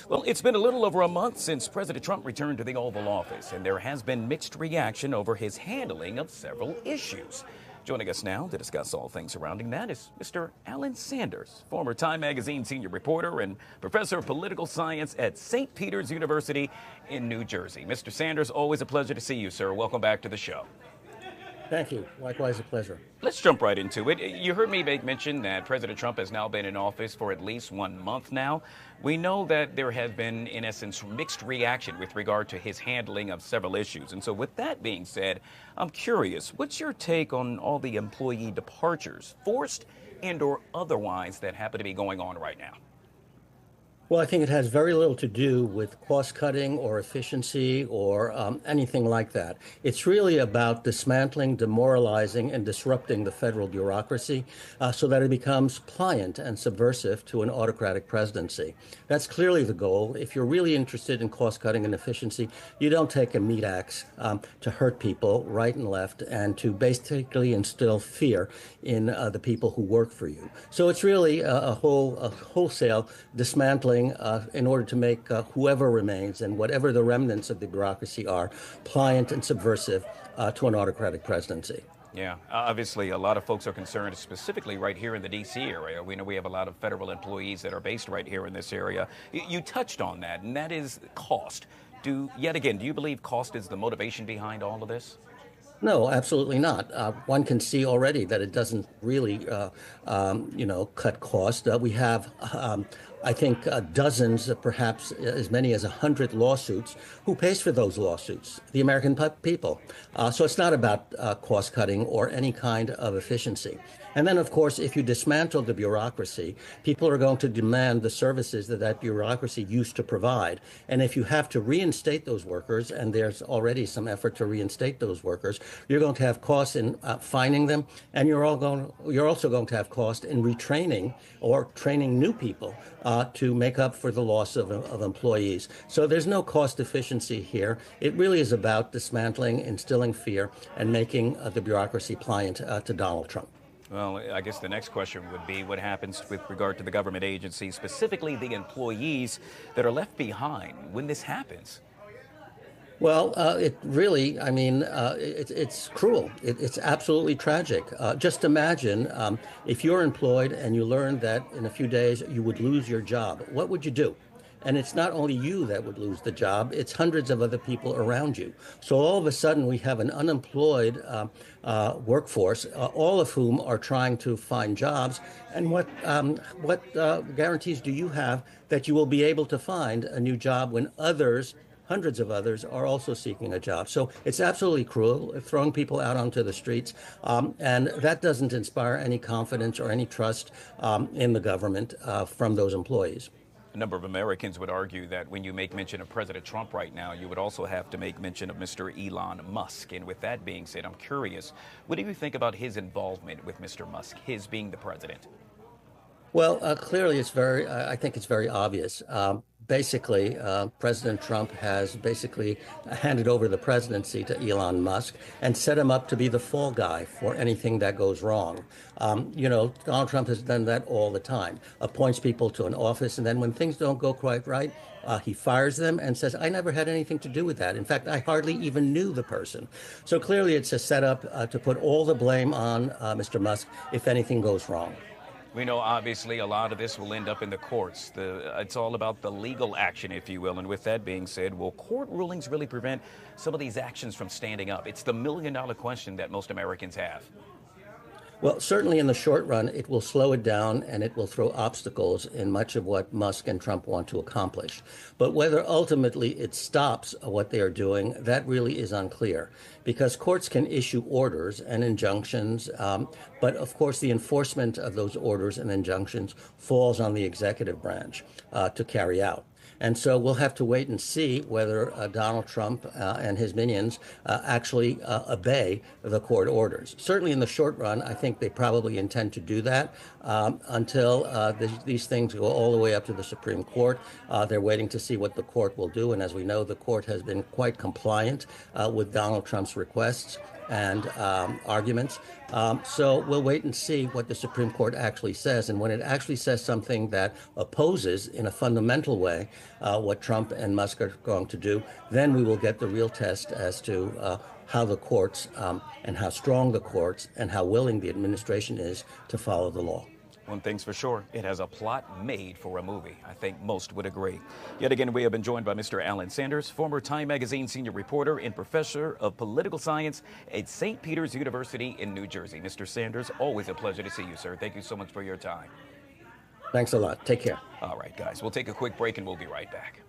Well, it's been a little over a month since President Trump returned to the Oval Office, and there has been mixed reaction over his handling of several issues. Joining us now to discuss all things surrounding that is Mr. Alain Sanders, former Time Magazine senior reporter and professor of political science at St. Peter's University in New Jersey. Mr. Sanders, always a pleasure to see you, sir. Welcome back to the show. Thank you. Likewise, a pleasure. Let's jump right into it. You heard me make mention that President Trump has now been in office for at least 1 month now. We know that there has been, in essence, mixed reaction with regard to his handling of several issues. And so with that being said, I'm curious, what's your take on all the employee departures, forced and or otherwise, that happen to be going on right now? Well, I think it has very little to do with cost cutting or efficiency or anything like that. It's really about dismantling, demoralizing, and disrupting the federal bureaucracy so that it becomes pliant and subversive to an autocratic presidency. That's clearly the goal. If you're really interested in cost cutting and efficiency, you don't take a meat axe to hurt people right and left and to basically instill fear in the people who work for you. So it's really a wholesale dismantling in order to make whoever remains and whatever the remnants of the bureaucracy are pliant and subversive to an autocratic presidency. Yeah, obviously a lot of folks are concerned, specifically right here in the D.C. area. We know we have a lot of federal employees that are based right here in this area. You touched on that, and that is cost. Do you believe cost is the motivation behind all of this? No, absolutely not. One can see already that it doesn't really, cut cost. We have, I think, dozens, perhaps as many as 100 lawsuits. Who pays for those lawsuits? The American people. So it's not about cost cutting or any kind of efficiency. And then, of course, if you dismantle the bureaucracy, people are going to demand the services that bureaucracy used to provide. And if you have to reinstate those workers, and there's already some effort to reinstate those workers, you're going to have costs in finding them, and you're also going to have cost in retraining or training new people to make up for the loss of employees. So there's no cost efficiency here. It really is about dismantling, instilling fear, and making the bureaucracy pliant to Donald Trump. Well, I guess the next question would be what happens with regard to the government agencies, specifically the employees that are left behind when this happens. Well, it really, it's cruel. It's absolutely tragic. Just imagine if you're employed and you learn that in a few days you would lose your job. What would you do? And it's not only you that would lose the job, it's hundreds of other people around you. So all of a sudden we have an unemployed workforce, all of whom are trying to find jobs. And what guarantees do you have that you will be able to find a new job when hundreds of others are also seeking a job? So it's absolutely cruel, throwing people out onto the streets. And that doesn't inspire any confidence or any trust in the government from those employees. A number of Americans would argue that when you make mention of President Trump right now, you would also have to make mention of Mr. Elon Musk. And with that being said, I'm curious, what do you think about his involvement with Mr. Musk, his being the president? Well, clearly I think it's very obvious. Basically, President Trump has basically handed over the presidency to Elon Musk and set him up to be the fall guy for anything that goes wrong. Donald Trump has done that all the time, appoints people to an office, and then when things don't go quite right, he fires them and says, I never had anything to do with that. In fact, I hardly even knew the person. So clearly it's a setup to put all the blame on Mr. Musk if anything goes wrong. We know, obviously, a lot of this will end up in the courts. It's all about the legal action, if you will. And with that being said, will court rulings really prevent some of these actions from standing up? It's the million-dollar question that most Americans have. Well, certainly in the short run, it will slow it down and it will throw obstacles in much of what Musk and Trump want to accomplish. But whether ultimately it stops what they are doing, that really is unclear, because courts can issue orders and injunctions. But of course, the enforcement of those orders and injunctions falls on the executive branch to carry out. And so we'll have to wait and see whether Donald Trump and his minions actually obey the court orders. Certainly in the short run, I think they probably intend to do that until these things go all the way up to the Supreme Court. They're waiting to see what the court will do. And as we know, the court has been quite compliant with Donald Trump's requests. and arguments. So we'll wait and see what the Supreme Court actually says. And when it actually says something that opposes in a fundamental way what Trump and Musk are going to do, then we will get the real test as to how the courts and how strong the courts and how willing the administration is to follow the law. One thing's for sure, it has a plot made for a movie. I think most would agree. Yet again, we have been joined by Mr. Alain Sanders, former Time Magazine senior reporter and professor of political science at St. Peter's University in New Jersey. Mr. Sanders, always a pleasure to see you, sir. Thank you so much for your time. Thanks a lot. Take care. All right, guys, we'll take a quick break and we'll be right back.